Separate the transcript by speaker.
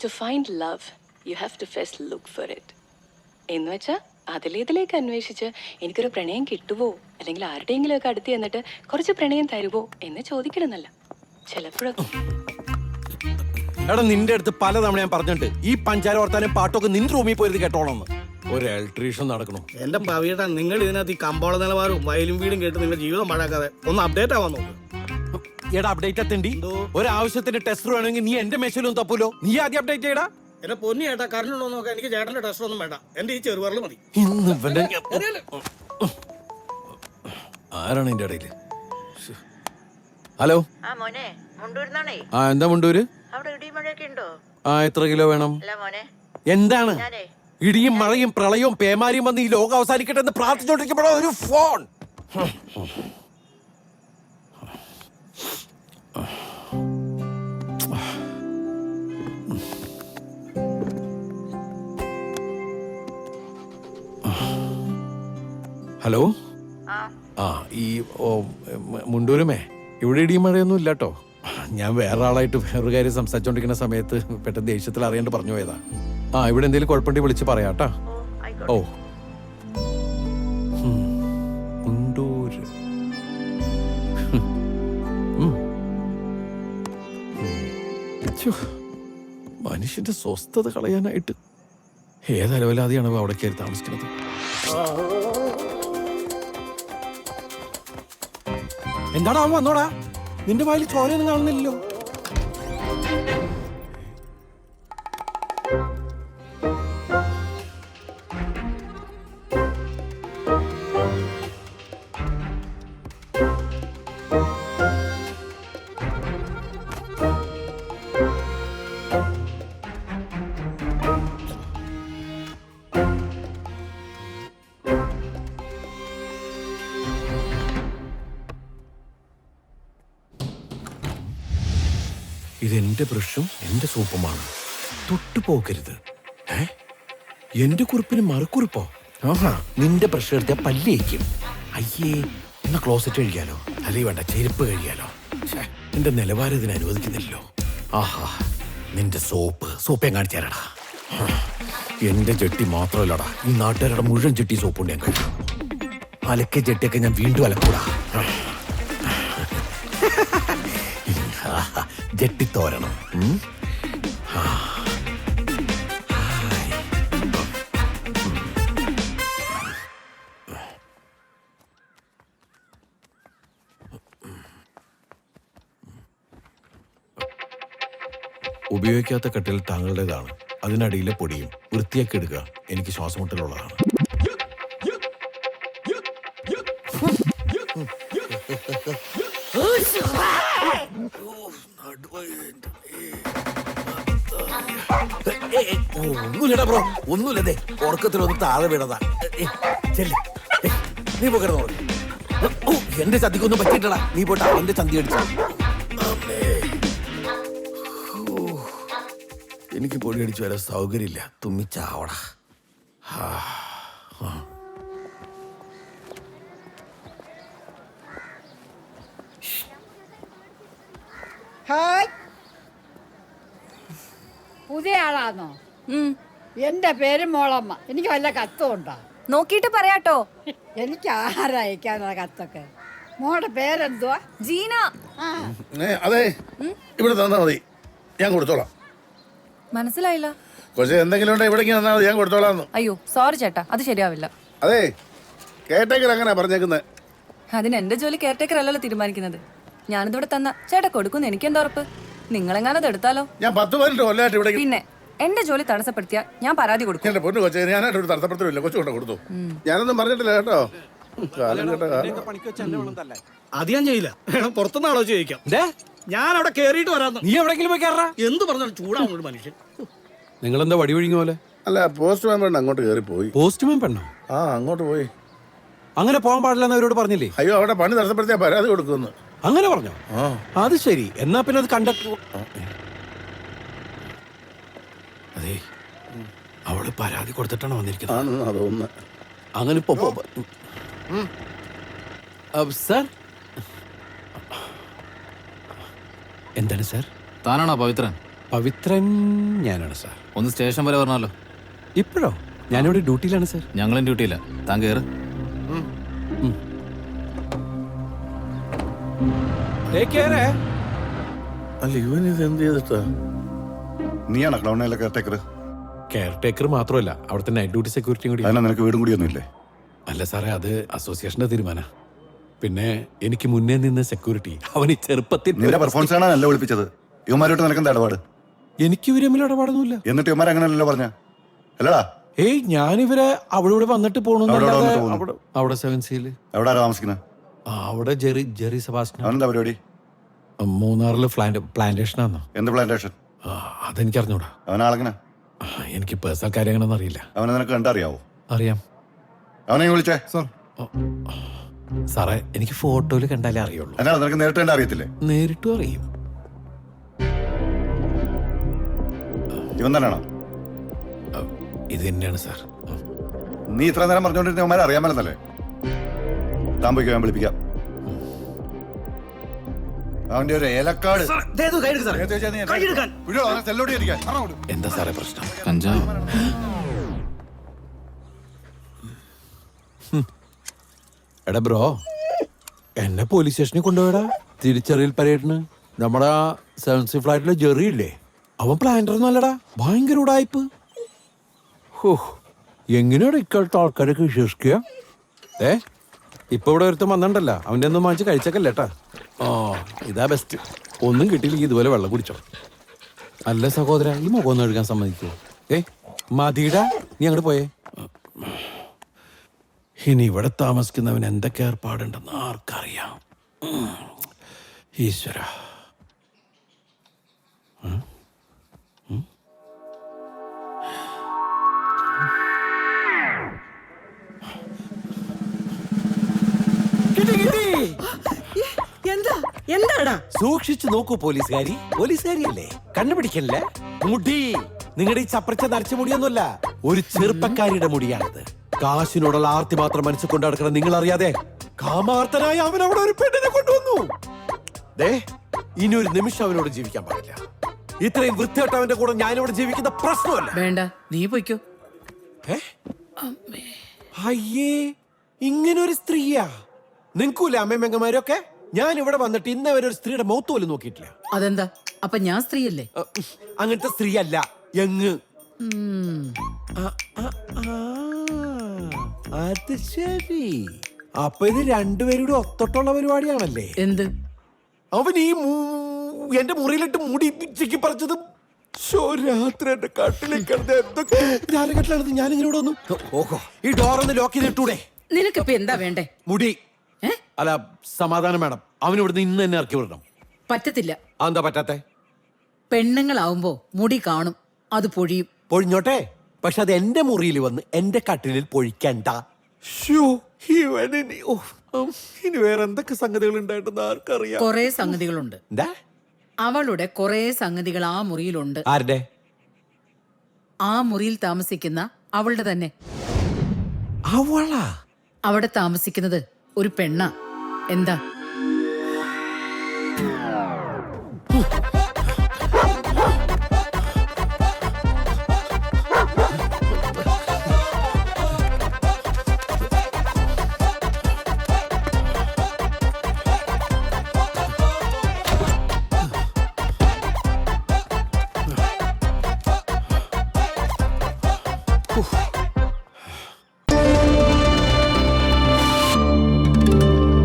Speaker 1: To find love, you have to first look for it. എന്ന് വെച്ചാൽ അതിലേതിലേക്ക് അന്വേഷിച്ച് എനിക്കൊരു പ്രണയം കിട്ടുവോ അല്ലെങ്കിൽ ആരുടെയെങ്കിലുമൊക്കെ അടുത്ത് എന്നിട്ട് കുറച്ച് പ്രണയം തരുവോ എന്ന് ചോദിക്കണമെന്നല്ല. ചിലപ്പോഴൊക്കെ
Speaker 2: എടാ നിന്റെ അടുത്ത് പലതവണ ഞാൻ പറഞ്ഞിട്ട് ഈ പഞ്ചാര വർത്താനും പാട്ടൊക്കെ നിന്റെ റൂമിൽ പോയത് കേട്ടോളന്ന്. ഒരു ഇലക്ട്രീഷ്യൻ നടക്കണു.
Speaker 3: എന്റെ പവിയേട്ടാ, നിങ്ങൾ ഇതിനകത്ത് ഈ കമ്പോള നിലവാരവും വയലും വീടും കേട്ട് നിങ്ങളുടെ ജീവിതം പാഴാക്കാതെ ഒന്ന് അപ്ഡേറ്റ് ആവാൻ നോക്ക്.
Speaker 2: എടാ അപ്ഡേറ്റ് എത്തണ്ടി. ഒരാവശ്യത്തിന് ടെസ്റ്റർ വേണമെങ്കിൽ നീ എന്റെ മെഷീനും തപ്പൂലോ. നീ ആദ്യം അപ്ഡേറ്റ് ചെയ്യടാ.
Speaker 3: എന്റെ പൊന്നി ചേട്ടാ, കറണ്ട് ഉണ്ടോ നോക്കാം. എനിക്ക് ചേട്ടന്റെ ടെസ്റ്റ് ഒന്നും വേണ്ട, എന്റെ ഈ ചെറുപറല് മതി.
Speaker 2: ആരാണ് എന്റെ ഇടയില്? ഹലോ. ആ എന്താ മുണ്ടൂര്? ആ എത്ര കിലോ വേണം? എന്താണ് ഇടിയും മഴയും പ്രളയവും പേമാരിയും വന്ന് ഈ ലോകം അവസാനിക്കട്ടെ എന്ന് പ്രാർത്ഥിച്ചോണ്ടിരിക്കുമ്പോഴോ ഒരു ഫോൺ. ഹലോ. ആ ഈ മുണ്ടൂരുമേ, ഇവിടെ ഇടിയും മഴയൊന്നും ഇല്ലാട്ടോ. ഞാൻ വേറെ ആളായിട്ട് വേറൊരു കാര്യം സംസാരിച്ചോണ്ടിരിക്കുന്ന സമയത്ത് പെട്ടെന്ന് ദേഷ്യത്തിൽ അറിയാണ്ട് പറഞ്ഞു പോയതാ. ആ ഇവിടെ എന്തെങ്കിലും കുഴപ്പമുണ്ടെങ്കിൽ വിളിച്ച് പറയാട്ടാ. ഓ മുണ്ടൂര്. മനുഷ്യന്റെ സ്വസ്ഥത കളയാനായിട്ട് ഏതലവലാതെയാണ് അവിടെ കയറി താമസിക്കുന്നത്. എന്താടാ വന്നോടാ, നിന്റെ വായിൽ ചോരയൊന്നും കാണുന്നില്ലല്ലോ. ഇതെന്റെ ബ്രഷും എന്റെ സോപ്പുമാണ്, തൊട്ടു പോകരുത്. എന്റെ കുറിപ്പിന് മറുക്കുറിപ്പോ? ആഹാ, നിന്റെ ബ്രഷ് എടുത്ത പല്ലിയേക്കും. അയ്യേ, എന്നാ ക്ലോസറ്റ് കഴിക്കാലോ. അല്ലെങ്കിൽ വേണ്ട, ചെരുപ്പ് കഴിക്കാലോ. എന്റെ നിലവാരം ഇതിനെ അനുവദിക്കുന്നില്ലല്ലോ. ആഹാ, നിന്റെ സോപ്പേ കാണിച്ചു തരാടാ. എന്റെ ചെട്ടി മാത്രമല്ലടാ, ഈ നാട്ടുകാരുടെ മുഴുവൻ ചെട്ടി സോപ്പുണ്ട് ഞാൻ കഴിക്കും. അലക്കിയ ചെട്ടിയൊക്കെ ഞാൻ വീണ്ടും അലക്കൂടാ. ജെട്ടിത്തോരണം. ഉപയോഗിക്കാത്ത കട്ടിൽ താങ്കളുടേതാണ്. അതിനടിയിലെ പൊടിയും വൃത്തിയാക്കി എടുക്കുക. എനിക്ക് ശ്വാസമുട്ടലുള്ളതാണ്. ഒന്നുമില്ലടാ ബ്രോ, ഒന്നുമില്ലതേ. ഉറക്കത്തിലൊന്ന് താഴെ വീണതാ. നീ പോകരുത്. എന്റെ ചന്തിക്കൊന്നും പറ്റിയിട്ടടാ. നീ പോട്ടാ, എന്റെ ചന്തി അടിച്ച. എനിക്ക് പൊടി അടിച്ചു വരാൻ സൗകര്യമില്ല. തുമ്മിച്ചാവടാ.
Speaker 4: പുതിയ ആളാണോ? എന്റെ പേര് മോളമ്മ. എനിക്ക് വല്ല കത്തും ഉണ്ടോ?
Speaker 5: നോക്കിയിട്ട് പറയാട്ടോ.
Speaker 4: എനിക്ക് ആരയക്കാനുള്ള കത്തൊക്കെ. മോളുടെ പേരെന്തുവാ?
Speaker 5: ജീന.
Speaker 6: അതെ, ഇവിടെ തന്നാ മതി, ഞാൻ കൊടുത്തോളാം.
Speaker 5: മനസ്സിലായില്ല.
Speaker 6: കുറച്ച് എന്തെങ്കിലും ഉണ്ടോ ഇവിടേക്ക് തന്നാ മതി, ഞാൻ കൊടുത്തോളാം.
Speaker 5: അയ്യോ സോറി ചേട്ടാ, അത് ശരിയാവില്ല.
Speaker 6: അതെ, കെയർടേക്കർ അങ്ങനെ പറഞ്ഞേക്കുന്നത്.
Speaker 5: അതിന് എന്റെ ജോലി കെയർടേക്കർ അല്ലല്ലോ തീരുമാനിക്കുന്നത്. ഞാനിതിവിടെ തന്ന ചേട്ടാ കൊടുക്കുന്നു. എനിക്ക് എന്താ ഉറപ്പ്? നിങ്ങളെങ്ങാനത് എടുത്താലോ?
Speaker 6: ഞാൻ 10-15 കൊല്ലമായിട്ട് ഇവിടെ.
Speaker 5: പിന്നെ എന്റെ ജോലി തടസ്സപ്പെടുത്തിയാ ഞാൻ പരാതി കൊടുക്കും.
Speaker 6: എന്റെ പൊന്നു കൊച്ചെ, ഞാനായിട്ട് ഒരു തടസ്സപ്പെടുത്തില്ല. കൊച്ചു കൊണ്ട് കൊടുത്തു. ഞാനൊന്നും പറഞ്ഞിട്ടില്ല കേട്ടോ.
Speaker 3: അത് ഞാൻ ചെയ്യില്ല. പുറത്തുനിന്ന് ആലോചിച്ച് ചോദിക്കാം. ഞാൻ അവിടെ കേറിയിട്ട് വരാന്ന്.
Speaker 2: നീ എവിടെങ്കിലും പോയി കയറാ.
Speaker 3: എന്ത് പറഞ്ഞാലും ചൂടാവുന്ന മനുഷ്യൻ.
Speaker 2: നിങ്ങളെന്താ വടി ഒഴിഞ്ഞ പോലെ?
Speaker 6: അല്ല, പോസ്റ്റ്മാൻ പെണ്ണ് അങ്ങോട്ട് കയറി പോയി.
Speaker 2: പോസ്റ്റ്മാൻ പെണ്ണോ?
Speaker 6: ആ, അങ്ങോട്ട് പോയി.
Speaker 2: അങ്ങനെ പോകാൻ പാടില്ലെന്ന് അവരോട് പറഞ്ഞില്ലേ?
Speaker 6: അയ്യോ, അവിടെ പണി തടസ്സപ്പെടുത്തിയാ പരാതി കൊടുക്കുന്നു.
Speaker 2: അങ്ങനെ പറഞ്ഞോ? അത് ശരി. എന്നാ പിന്നെ അത് കണ്ടക്ടർ. അതെ, അവള് പരാതി കൊടുത്തിട്ടാണ് വന്നിരിക്കുന്നത്. അങ്ങനെ സർ, എന്താണ് സാർ?
Speaker 7: താനാണോ പവിത്രൻ?
Speaker 2: പവിത്രൻ ഞാനാണ് സാർ.
Speaker 7: ഒന്ന് സ്റ്റേഷൻ വരെ പറഞ്ഞാലോ?
Speaker 2: ഇപ്പോഴോ? ഞാനിവിടെ ഡ്യൂട്ടിയിലാണ് സാർ.
Speaker 7: ഞങ്ങളും ഡ്യൂട്ടിയില്ല, താൻ കയറ്.
Speaker 6: അല്ല ഇവൻ ഇത് എന്ത് ചെയ്തിട്ടാ? നീയാണോ ക്ലൗണിലെ കെയർടേക്കർ?
Speaker 2: കെയർ ടേക്കർ മാത്രമല്ല, അവിടുത്തെ നൈറ്റ് ഡ്യൂട്ടി സെക്യൂരിറ്റിയും കൂടി.
Speaker 6: അതിനാ നിനക്ക് വീടും കൂടിയൊന്നും ഇല്ലേ?
Speaker 2: അല്ല സാറേ, അത് അസോസിയേഷന്റെ തീരുമാനം. പിന്നെ എനിക്ക് മുന്നേ നിന്ന് സെക്യൂരിറ്റി അവന് ചെറുപ്പത്തിൽ
Speaker 6: നിന്റെ പെർഫോമൻസ് ആണ് നല്ല വിളിപ്പിച്ചത്. ഇവന്മാരോട്ട് നിനക്ക് എന്താ ഇടപാട്?
Speaker 2: എനിക്ക് ഇവര് തമ്മിൽ ഇടപാടൊന്നുമില്ല.
Speaker 6: എന്നിട്ട് ഇവന്മാർ അങ്ങനെയല്ലോ പറഞ്ഞ അല്ലടാ?
Speaker 2: ഏയ്, ഞാനിവരെ അവിടെ ഇവിടെ വന്നിട്ട്
Speaker 6: അവിടെ വന്നിട്ട്
Speaker 2: പോകണമെന്നല്ലാതെ
Speaker 6: പോകുന്നു.
Speaker 2: അവിടെ 7Cയില്
Speaker 6: എവിടെ ആരാ താമസിക്കുന്നത്?
Speaker 2: അവിടെ ജെറി സെബാസ്റ്റ്യൻ.
Speaker 6: അവനെന്താ പരിപാടി?
Speaker 2: മൂന്നാറില് പ്ലാന്റേഷൻ ആണോ?
Speaker 6: എന്ത് പ്ലാന്റേഷൻ?
Speaker 2: അതെനിക്ക് അറിഞ്ഞൂടാ.
Speaker 6: അവനാളെങ്ങനെ?
Speaker 2: എനിക്ക് പേഴ്സണൽ കാര്യങ്ങളൊന്നും അറിയില്ല.
Speaker 6: അവനെ നിനക്ക് കണ്ടറിയാവോ?
Speaker 2: അറിയാം
Speaker 6: അവനെ വിളിച്ചേ.
Speaker 2: സാറേ, എനിക്ക് ഫോട്ടോയിൽ കണ്ടാലേ അറിയുള്ളൂ.
Speaker 6: എന്നാ നിനക്ക് നേരിട്ട് കണ്ടാ അറിയത്തില്ലേ?
Speaker 2: നേരിട്ടും അറിയും.
Speaker 6: ഇവൻ തന്നെയാണോ?
Speaker 2: ഇത് തന്നെയാണ് സാർ.
Speaker 6: നീ ഇത്ര നേരം പറഞ്ഞുകൊണ്ടിരുന്ന ഇവന്മാരെ അറിയാൻ മേലെന്നല്ലേ? താൻ പോയിക്കോ, ഞാൻ വിളിപ്പിക്കാം. അവന്റെ ഒരു ഏലക്കാട്. വിടോ, അവനെ സെല്ലോടി ഇരിക്കാൻ.
Speaker 2: എന്താ സാറേ പ്രശ്നം?
Speaker 7: കഞ്ചാവ്.
Speaker 2: എടാ ബ്രോ, എന്നെ പോലീസ് സ്റ്റേഷനിൽ കൊണ്ടുപോയടാ തിരിച്ചറിയൽ പരേഡിന്. നമ്മുടെ 7C ഫ്ലാറ്റിലെ ജെറി ഇല്ലേ, അവൻ പ്ലാന്റർ ഒന്നല്ലടാ, ഭയങ്കര ഉടായ്പ്. എങ്ങനെയാണ് ഇക്കാലത്തെ ആൾക്കാരൊക്കെ വിശ്വസിക്കുക? ഇപ്പൊ ഇവിടെ ഒരുത്തം വന്നിട്ടല്ല, അവൻ്റെ ഒന്നും വാങ്ങിച്ച് കഴിച്ചേക്കല്ലേ ഏട്ടാ. ഇതാ ബെസ്റ്റ്. ഒന്നും കിട്ടിയില്ലെങ്കിൽ ഇതുപോലെ വെള്ളം കുടിച്ചോ. അല്ല സഹോദര, ഈ മുഖം ഒന്ന് കഴുകാൻ സമ്മതിക്കുമോ? മതിടാ, നീ അങ്ങോട്ട് പോയേ. ഇനി ഇവിടെ താമസിക്കുന്നവൻ എന്തൊക്കെ ഏർപ്പാടുണ്ടെന്ന് ആർക്കറിയാം? ഈശ്വര.
Speaker 8: എന്താടാ?
Speaker 2: സൂക്ഷിച്ചു നോക്കൂ പോലീസുകാരി. പോലീസുകാരിയല്ലേ, കണ്ടുപിടിക്കല്ലേ? മുടി നിങ്ങളുടെ ഈ ചപ്പറിച്ച നരച്ച മുടിയൊന്നുമല്ല, ഒരു ചെറുപ്പക്കാരിയുടെ മുടിയാണിത്. കാശിനോടുള്ള ആർത്തി മാത്രം മനസ്സിൽ കൊണ്ടു നടക്കണം. നിങ്ങൾ അറിയാതെ കാമാർത്തനായി അവൻ അവിടെ ഒരു പെണ്ണിനെ കൊണ്ടുവന്നു. ഇനി ഒരു നിമിഷം അവനോട് ജീവിക്കാൻ പാടില്ല. ഇത്രയും വൃത്തികെട്ടവന്റെ കൂടെ ഞാനിവിടെ ജീവിക്കുന്ന പ്രശ്നമല്ല.
Speaker 8: വേണ്ട, നീ പൊയ്ക്കോ.
Speaker 2: അയ്യേ, ഇങ്ങനൊരു സ്ത്രീയാ? നിൽക്കൂല അമ്മയും പെങ്ങന്മാരൊക്കെ? ഞാൻ ഇവിടെ വന്നിട്ട് ഇന്ന് വരെ ഒരു സ്ത്രീയുടെ മൗത്ത് പോലും നോക്കിയിട്ടില്ല.
Speaker 8: അതെന്താ? അപ്പൊ ഞാൻ സ്ത്രീയല്ലേ?
Speaker 2: അങ്ങനത്തെ സ്ത്രീയല്ല, യങ്. അത് ശരി. അപ്പൊ ഇത് രണ്ടുപേരുടെ ഒത്തൊട്ടുള്ള പരിപാടിയാണല്ലേ?
Speaker 8: എന്ത്?
Speaker 2: അവൻ ഈ എന്റെ മുറിയിലിട്ട് മുടി ചിക്കി പറിച്ചതും രാത്രി എന്റെ കട്ടിലേക്ക് ഞാനകട്ടിലാണത്. ഞാനിങ്ങനെ വന്നു. ഓഹോ, ഈ ഡോറൊന്ന് ലോക്ക് ചെയ്തിട്ടൂടെ?
Speaker 8: നിനക്കിപ്പോ എന്താ വേണ്ടേ?
Speaker 2: മുടി അല്ല, സമാധാനം വേണം. അവനിവിടുന്ന് ഇന്ന് തന്നെ ഇറക്കി വിടണം.
Speaker 8: പറ്റത്തില്ല.
Speaker 2: എന്താ പറ്റാത്തെ?
Speaker 8: പെണ്ണുങ്ങളാവുമ്പോ മുടി കാണും, അത് പൊഴിയും.
Speaker 2: പൊഴിഞ്ഞോട്ടെ, പക്ഷെ അത് എന്റെ മുറിയിൽ വന്ന് എന്റെ കട്ടിലിൽ പൊഴിക്കണ്ട. ഇനി വേറെ എന്തൊക്കെ സംഗതികൾ ഉണ്ടായിട്ടെന്ന് ആർക്കറിയാം.
Speaker 8: കൊറേ സംഗതികളുണ്ട്.
Speaker 2: എന്താ?
Speaker 8: അവളുടെ കൊറേ സംഗതികൾ ആ മുറിയിലുണ്ട്.
Speaker 2: ആരുടെ?
Speaker 8: ആ മുറിയിൽ താമസിക്കുന്ന അവളുടെ തന്നെ.
Speaker 2: അവളാ?
Speaker 8: അവിടെ താമസിക്കുന്നത് ഒരു പെണ്ണാ. എന്താ?